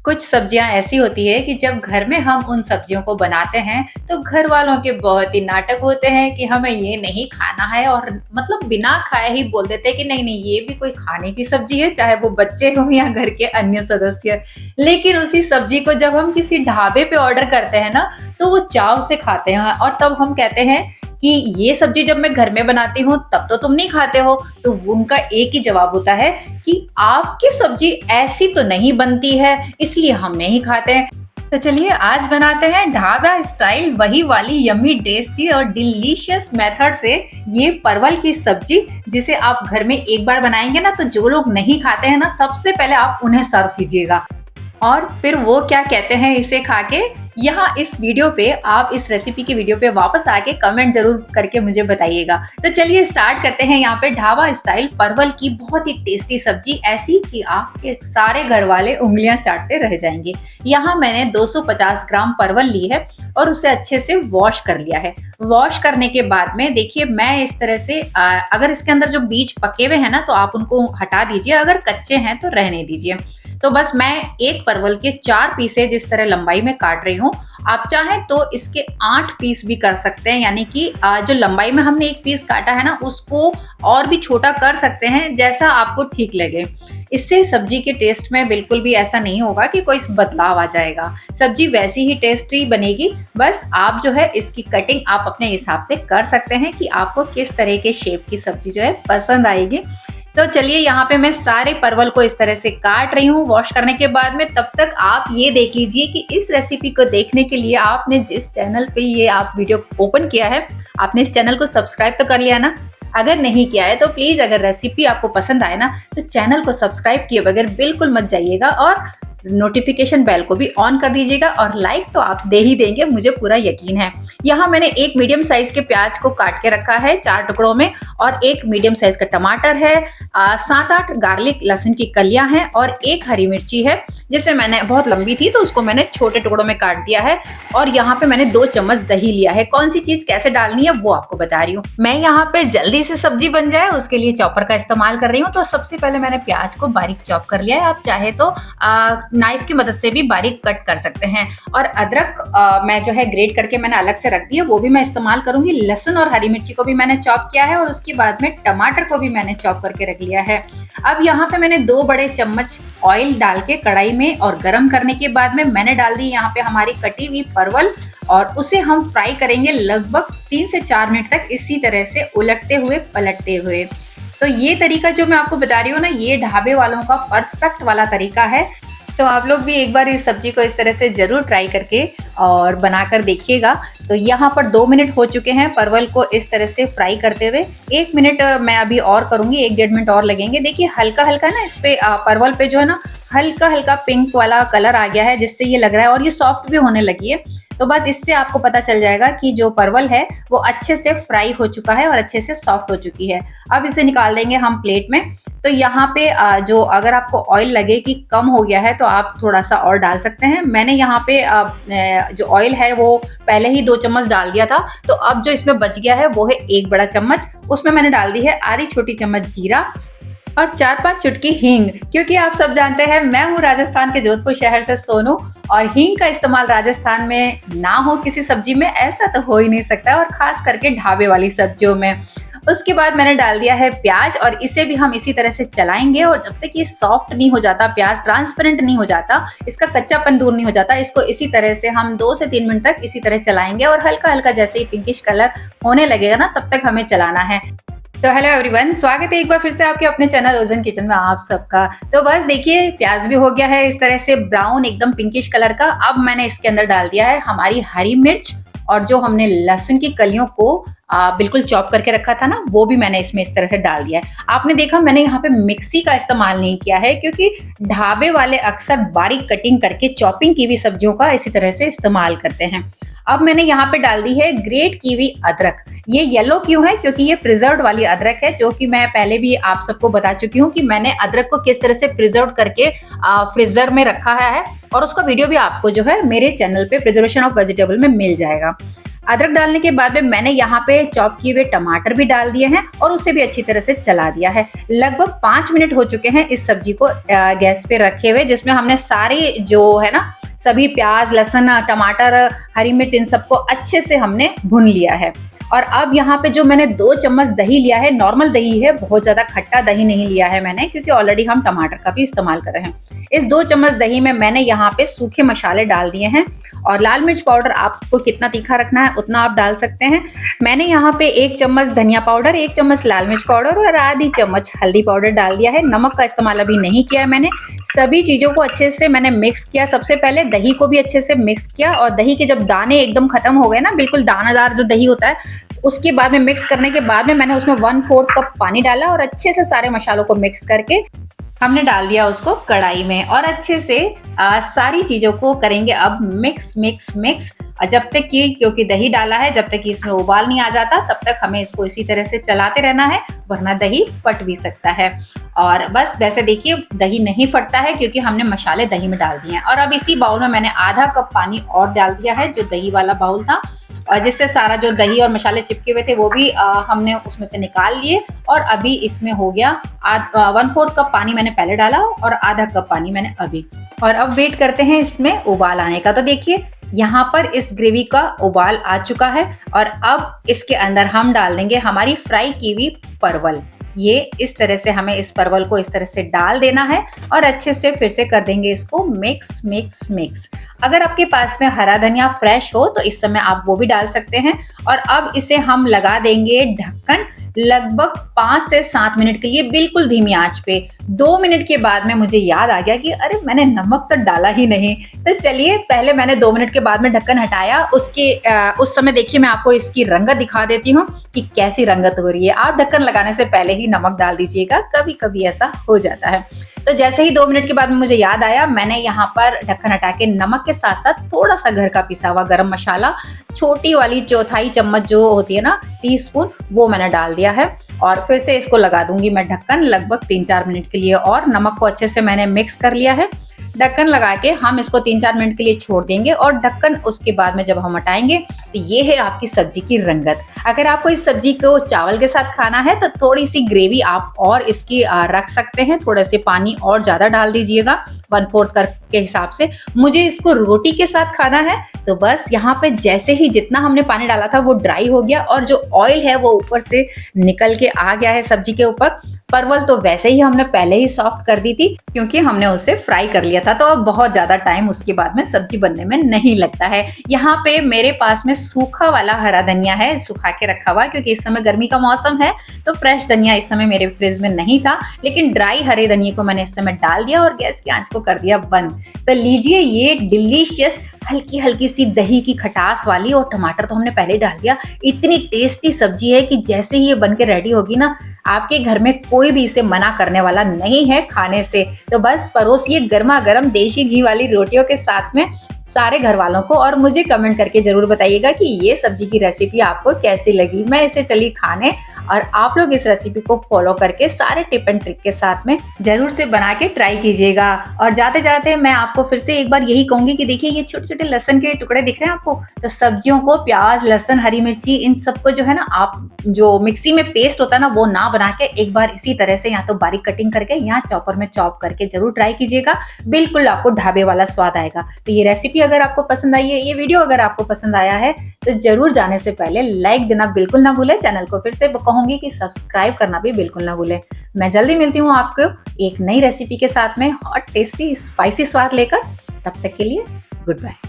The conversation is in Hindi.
कुछ सब्जियां ऐसी होती है कि जब घर में हम उन सब्जियों को बनाते हैं तो घर वालों के बहुत ही नाटक होते हैं कि हमें ये नहीं खाना है और मतलब बिना खाए ही बोल देते हैं कि नहीं नहीं ये भी कोई खाने की सब्जी है, चाहे वो बच्चे हो या घर के अन्य सदस्य। लेकिन उसी सब्जी को जब हम किसी ढाबे पे ऑर्डर करते हैं ना तो वो चाव से खाते हैं और तब हम कहते हैं कि ये सब्जी जब मैं घर में बनाती हूँ तब तो तुम नहीं खाते हो। तो उनका एक ही जवाब होता है कि आपकी सब्जी ऐसी तो नहीं बनती है इसलिए हम नहीं खाते हैं। तो चलिए आज बनाते हैं ढाबा स्टाइल वही वाली यम्मी टेस्टी और डिलीशियस मेथड से ये परवल की सब्जी, जिसे आप घर में एक बार बनाएंगे ना तो जो लोग नहीं खाते हैं ना सबसे पहले आप उन्हें सर्व कीजिएगा और फिर वो क्या कहते हैं इसे खा के। यहाँ इस वीडियो पे आप इस रेसिपी की वीडियो पे वापस आके कमेंट जरूर करके मुझे बताइएगा। तो चलिए स्टार्ट करते हैं यहाँ पे ढाबा स्टाइल परवल की बहुत ही टेस्टी सब्जी, ऐसी कि आपके सारे घर वाले उंगलियां चाटते रह जाएंगे। यहाँ मैंने 250 ग्राम परवल ली है और उसे अच्छे से वॉश कर लिया है। वॉश करने के बाद में देखिए मैं इस तरह से अगर इसके अंदर जो बीज पके हुए हैं ना तो आप उनको हटा दीजिए, अगर कच्चे हैं तो रहने दीजिए। तो बस मैं एक परवल के 4 पीसेज इस तरह लंबाई में काट रही हूँ। आप चाहें तो इसके 8 पीस भी कर सकते हैं, यानी कि जो लंबाई में हमने एक पीस काटा है ना उसको और भी छोटा कर सकते हैं, जैसा आपको ठीक लगे। इससे सब्जी के टेस्ट में बिल्कुल भी ऐसा नहीं होगा कि कोई बदलाव आ जाएगा, सब्जी वैसी ही टेस्टी बनेगी। बस आप जो है इसकी कटिंग आप अपने हिसाब से कर सकते हैं कि आपको किस तरह के शेप की सब्जी जो है पसंद आएगी। तो चलिए यहाँ पे मैं सारे परवल को इस तरह से काट रही हूँ वॉश करने के बाद में। तब तक आप ये देख लीजिए कि इस रेसिपी को देखने के लिए आपने जिस चैनल पे ये आप वीडियो ओपन किया है आपने इस चैनल को सब्सक्राइब तो कर लिया ना। अगर नहीं किया है तो प्लीज अगर रेसिपी आपको पसंद आए ना तो चैनल को सब्सक्राइब किए बगैर बिल्कुल मत जाइएगा और नोटिफिकेशन बेल को भी ऑन कर दीजिएगा और लाइक तो आप दे ही देंगे, मुझे पूरा यकीन है। यहाँ मैंने एक मीडियम साइज के प्याज को काट के रखा है 4 टुकड़ों में और एक मीडियम साइज का टमाटर है, 7-8 गार्लिक लहसुन की कलियां हैं और एक हरी मिर्ची है, जिसे मैंने बहुत लंबी थी तो उसको मैंने छोटे टुकड़ों में काट दिया है। और यहाँ पे मैंने 2 चम्मच दही लिया है। कौन सी चीज कैसे डालनी है वो आपको बता रही हूँ। मैं यहाँ पे जल्दी से सब्जी बन जाए उसके लिए चॉपर का इस्तेमाल कर रही हूँ। तो सबसे पहले मैंने प्याज को बारीक चॉप कर लिया है। आप चाहे तो नाइफ की मदद से भी बारीक कट कर सकते हैं। और अदरक मैं जो है ग्रेट करके मैंने अलग से रख दी है, वो भी मैं इस्तेमाल करूंगी। लहसुन और हरी मिर्ची को भी मैंने चॉप किया है और उसके बाद में टमाटर को भी मैंने चॉप करके रख लिया है। अब यहाँ पे मैंने 2 बड़े चम्मच ऑयल डाल के कढ़ाई में और गरम करने के बाद में मैंने डाल दी यहाँ पे हमारी कटी हुई परवल और उसे हम फ्राई करेंगे लगभग 3 से 4 मिनट तक, इसी तरह से उलटते हुए पलटते हुए। तो ये तरीका जो मैं आपको बता रही हूँ ना ये ढाबे वालों का परफेक्ट वाला तरीका है। तो आप लोग भी एक बार इस सब्जी को इस तरह से जरूर ट्राई करके और बनाकर देखिएगा। तो यहाँ पर 2 मिनट हो चुके हैं परवल को इस तरह से फ्राई करते हुए। 1 मिनट मैं अभी और करूंगी, 1-1.5 मिनट और लगेंगे। देखिए हल्का हल्का ना इस पे परवल पे जो है ना हल्का हल्का पिंक वाला कलर आ गया है, जिससे ये लग रहा है और ये सॉफ्ट भी होने लगी है। तो बस इससे आपको पता चल जाएगा कि जो परवल है वो अच्छे से फ्राई हो चुका है और अच्छे से सॉफ्ट हो चुकी है। अब इसे निकाल देंगे हम प्लेट में। तो यहाँ पे जो अगर आपको ऑयल लगे कि कम हो गया है तो आप थोड़ा सा और डाल सकते हैं। मैंने यहाँ पे जो ऑयल है वो पहले ही 2 चम्मच डाल दिया था, तो अब जो इसमें बच गया है वो है 1 बड़ा चम्मच। उसमें मैंने डाल दी है आधी छोटी चम्मच जीरा और 4-5 चुटकी हींग। क्योंकि आप सब जानते हैं मैं हूँ राजस्थान के जोधपुर शहर से सोनू, और हींग का इस्तेमाल राजस्थान में ना हो किसी सब्जी में ऐसा तो हो ही नहीं सकता, और खास करके ढाबे वाली सब्जियों में। उसके बाद मैंने डाल दिया है प्याज और इसे भी हम इसी तरह से चलाएंगे और जब तक ये सॉफ्ट नहीं हो जाता, प्याज ट्रांसपेरेंट नहीं हो जाता, इसका कच्चापन दूर नहीं हो जाता, इसको इसी तरह से हम 2 से 3 मिनट तक इसी तरह चलाएंगे। और हल्का हल्का जैसे ही पिंकिश कलर होने लगेगा ना तब तक हमें चलाना है। तो हेलो एवरीवन, स्वागत है एक बार फिर से आपके अपने चैनल ओजन किचन में आप सबका। तो बस देखिए प्याज भी हो गया है इस तरह से ब्राउन एकदम पिंकिश कलर का। अब मैंने इसके अंदर डाल दिया है हमारी हरी मिर्च और जो हमने लहसुन की कलियों को बिल्कुल चॉप करके रखा था ना वो भी मैंने इसमें इस तरह से डाल दिया है। आपने देखा मैंने यहाँ पे मिक्सी का इस्तेमाल नहीं किया है क्योंकि ढाबे वाले अक्सर बारीक कटिंग करके चॉपिंग की हुई सब्जियों का इसी तरह से इस्तेमाल करते हैं। अब मैंने यहाँ पे डाल दी है ग्रेट की हुई अदरक। ये येलो क्यों है? क्योंकि ये प्रिजर्व्ड वाली अदरक है, जो कि मैं पहले भी आप सबको बता चुकी हूँ कि मैंने अदरक को किस तरह से प्रिजर्व करके फ्रीजर में रखा है और उसका वीडियो भी आपको जो है मेरे चैनल पे प्रिजर्वेशन ऑफ वेजिटेबल में मिल जाएगा। अदरक डालने के बाद में मैंने यहाँ पे चॉप किए हुए टमाटर भी डाल दिए हैं और उसे भी अच्छी तरह से चला दिया है। लगभग 5 मिनट हो चुके हैं इस सब्जी को गैस पे रखे हुए, जिसमें हमने सारी जो है ना सभी प्याज, लहसुन, टमाटर, हरी मिर्च इन सबको अच्छे से हमने भून लिया है। और अब यहाँ पे जो मैंने 2 चम्मच दही लिया है, नॉर्मल दही है, बहुत ज्यादा खट्टा दही नहीं लिया है मैंने, क्योंकि ऑलरेडी हम टमाटर का भी इस्तेमाल कर रहे हैं। इस 2 चम्मच दही में मैंने यहाँ पे सूखे मसाले डाल दिए हैं और लाल मिर्च पाउडर आपको कितना तीखा रखना है उतना आप डाल सकते हैं। मैंने यहाँ पे 1 चम्मच धनिया पाउडर, 1 चम्मच लाल मिर्च पाउडर और आधी चम्मच हल्दी पाउडर डाल दिया है। नमक का इस्तेमाल अभी नहीं किया है मैंने। सभी चीजों को अच्छे से मैंने मिक्स किया। सबसे पहले दही को भी अच्छे से मिक्स किया और दही के जब दाने एकदम खत्म हो गए ना, बिल्कुल दानादार जो दही होता है, उसके बाद में मिक्स करने के बाद में मैंने उसमें 1/4 कप पानी डाला और अच्छे से सारे मसालों को मिक्स करके हमने डाल दिया उसको कढ़ाई में और अच्छे से सारी चीजों को करेंगे अब मिक्स मिक्स मिक्स। जब तक कि, क्योंकि दही डाला है, जब तक कि इसमें उबाल नहीं आ जाता तब तक हमें इसको इसी तरह से चलाते रहना है, वरना दही फट भी सकता है। और बस वैसे देखिए दही नहीं फटता है क्योंकि हमने मसाले दही में डाल दिए हैं। और अब इसी बाउल में मैंने आधा कप पानी और डाल दिया है, जो दही वाला बाउल था, और जिससे सारा जो दही और मसाले चिपके हुए थे वो भी हमने उसमें से निकाल लिए। और अभी इसमें हो गया 1/4 कप पानी मैंने पहले डाला और आधा कप पानी मैंने अभी। और अब वेट करते हैं इसमें उबाल आने का। तो देखिए यहाँ पर इस ग्रेवी का उबाल आ चुका है और अब इसके अंदर हम डाल देंगे हमारी फ्राई की हुई परवल। ये इस तरह से हमें इस परवल को इस तरह से डाल देना है और अच्छे से फिर से कर देंगे इसको मिक्स मिक्स मिक्स। अगर आपके पास में हरा धनिया फ्रेश हो तो इस समय आप वो भी डाल सकते हैं। और अब इसे हम लगा देंगे ढक्कन लगभग 5 से 7 मिनट के लिए, बिल्कुल धीमी आंच पे। 2 मिनट के बाद में मुझे याद आ गया कि अरे मैंने नमक तो डाला ही नहीं। तो चलिए पहले मैंने 2 मिनट के बाद में ढक्कन हटाया। उस समय देखिए मैं आपको इसकी रंगत दिखा देती हूँ कि कैसी रंगत हो रही है। आप ढक्कन लगाने से पहले ही नमक डाल दीजिएगा, कभी कभी ऐसा हो जाता है। तो जैसे ही 2 मिनट के बाद में मुझे याद आया, मैंने यहाँ पर ढक्कन हटा के नमक के साथ साथ थोड़ा सा घर का पिसा हुआ गरम मसाला, छोटी वाली 1/4 चम्मच जो होती है ना, टीस्पून, वो मैंने डाल दिया है। और फिर से इसको लगा दूंगी मैं ढक्कन लगभग 3-4 मिनट के लिए। और नमक को अच्छे से मैंने मिक्स कर लिया है। ढक्कन लगा के हम इसको 3-4 मिनट के लिए छोड़ देंगे और ढक्कन उसके बाद में जब हम हटाएंगे तो ये है आपकी सब्जी की रंगत। अगर आपको इस सब्जी को चावल के साथ खाना है तो थोड़ी सी ग्रेवी आप और इसकी रख सकते हैं, थोड़े से पानी और ज्यादा डाल दीजिएगा 1/4 कप के हिसाब से। मुझे इसको रोटी के साथ खाना है तो बस यहाँ पे जैसे ही जितना हमने पानी डाला था वो ड्राई हो गया और जो ऑयल है वो ऊपर से निकल के आ गया है सब्जी के ऊपर। परवल तो वैसे ही हमने पहले ही सॉफ्ट कर दी थी क्योंकि हमने उसे फ्राई कर लिया था, तो अब बहुत ज्यादा टाइम उसके बाद में सब्जी बनने में नहीं लगता है। यहाँ पे मेरे पास में सूखा वाला हरा धनिया है, सुखा के रखा हुआ, क्योंकि इस समय गर्मी का मौसम है तो फ्रेश धनिया इस समय मेरे फ्रिज में नहीं था, लेकिन ड्राई हरे धनिया को मैंने इस समय डाल दिया और गैस की आंच को कर दिया बंद। तो लीजिए ये डिलीशियस हल्की हल्की सी दही की खटास वाली, और टमाटर तो हमने पहले डाल दिया, इतनी टेस्टी सब्जी है कि जैसे ही ये बन के रेडी होगी ना, आपके घर में कोई भी इसे मना करने वाला नहीं है खाने से। तो बस परोसिए गर्मा गर्म देशी घी वाली रोटियों के साथ में सारे घर वालों को, और मुझे कमेंट करके जरूर बताइएगा कि ये सब्जी की रेसिपी आपको कैसी लगी। मैं इसे चली खाने, और आप लोग इस रेसिपी को फॉलो करके सारे टिप एंड ट्रिक के साथ में जरूर से बना के ट्राई कीजिएगा। और जाते जाते मैं आपको फिर से एक बार यही कहूंगी कि देखिए ये छोटे छोटे लहसुन के टुकड़े दिख रहे हैं आपको, तो सब्जियों को प्याज, लहसुन, हरी मिर्ची, इन सबको जो है ना, आप जो मिक्सी में पेस्ट होता है ना, वो ना बना के एक बार इसी तरह से या तो बारीक कटिंग करके या चॉपर में चॉप करके जरूर ट्राई कीजिएगा। बिल्कुल आपको ढाबे वाला स्वाद आएगा। तो ये रेसिपी अगर आपको पसंद आई है, ये वीडियो अगर आपको पसंद आया है, तो जरूर जाने से पहले लाइक देना बिल्कुल ना भूले। चैनल को फिर से कहूंगी कि सब्सक्राइब करना भी बिल्कुल ना भूले। मैं जल्दी मिलती हूँ आपको एक नई रेसिपी के साथ में, हॉट टेस्टी स्पाइसी स्वाद लेकर। तब तक के लिए गुड बाय।